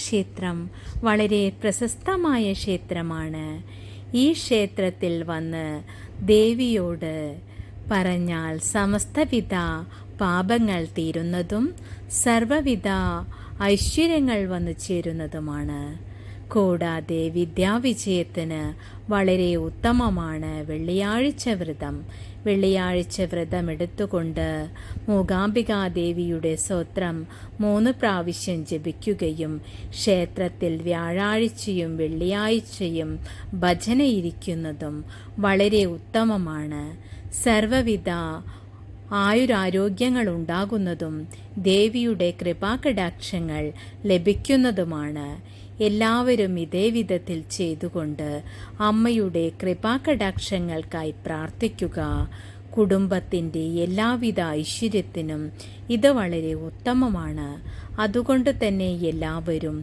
ക്ഷേത്രം വളരെ പ്രശസ്തമായ ക്ഷേത്രമാണ്. ഈ ക്ഷേത്രത്തിൽ വന്ന് ദേവിയോട് പറഞ്ഞാൽ സമസ്തവിധ പാപങ്ങൾ തീരുന്നതും സർവവിധ ഐശ്വര്യങ്ങൾ വന്നു ചേരുന്നതുമാണ്. കൂടാതെ വിദ്യാവിജയത്തിന് വളരെ ഉത്തമമാണ് വെള്ളിയാഴ്ച വ്രതം. വെള്ളിയാഴ്ച വ്രതമെടുത്തുകൊണ്ട് മൂകാംബികാദേവിയുടെ സ്തോത്രം 3 പ്രാവശ്യം ജപിക്കുകയും ക്ഷേത്രത്തിൽ വ്യാഴാഴ്ചയും വെള്ളിയാഴ്ചയും ഭജനയിരിക്കുന്നതും വളരെ ഉത്തമമാണ്. സർവവിധ ആയുരാരോഗ്യങ്ങളുണ്ടാകുന്നതും ദേവിയുടെ കൃപാകടാക്ഷങ്ങൾ ലഭിക്കുന്നതുമാണ്. എല്ലാവരും ഇതേ വിധത്തിൽ ചെയ്തുകൊണ്ട് അമ്മയുടെ കൃപാകടാക്ഷങ്ങൾക്കായി പ്രാർത്ഥിക്കുക. കുടുംബത്തിൻ്റെ എല്ലാവിധ ഐശ്വര്യത്തിനും ഇത് വളരെ ഉത്തമമാണ്. അതുകൊണ്ട് തന്നെ എല്ലാവരും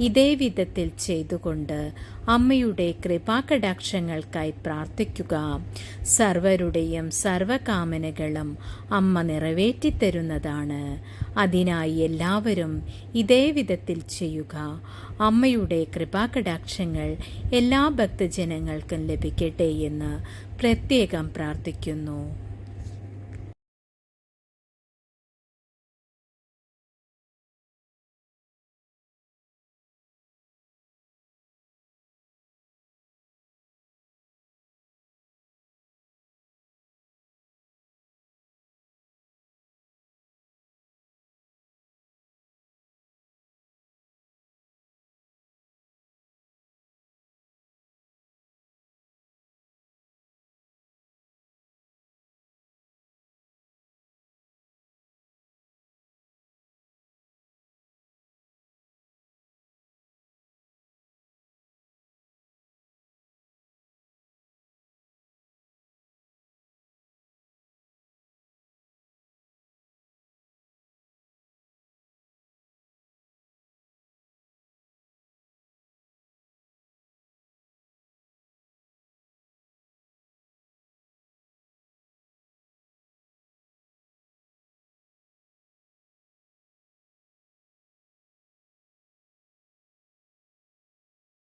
ഇതേ വിധത്തിൽ ചെയ്തുകൊണ്ട് അമ്മയുടെ കൃപാകടാക്ഷങ്ങൾക്കായി പ്രാർത്ഥിക്കുക. സർവരുടെയും സർവകാമനകളും അമ്മ നിറവേറ്റിത്തരുന്നതാണ്. അതിനായി എല്ലാവരും ഇതേ വിധത്തിൽ ചെയ്യുക. അമ്മയുടെ കൃപാകടാക്ഷങ്ങൾ എല്ലാ ഭക്തജനങ്ങൾക്കും ലഭിക്കട്ടെ എന്ന് പ്രത്യേകം പ്രാർത്ഥിക്കുന്നു.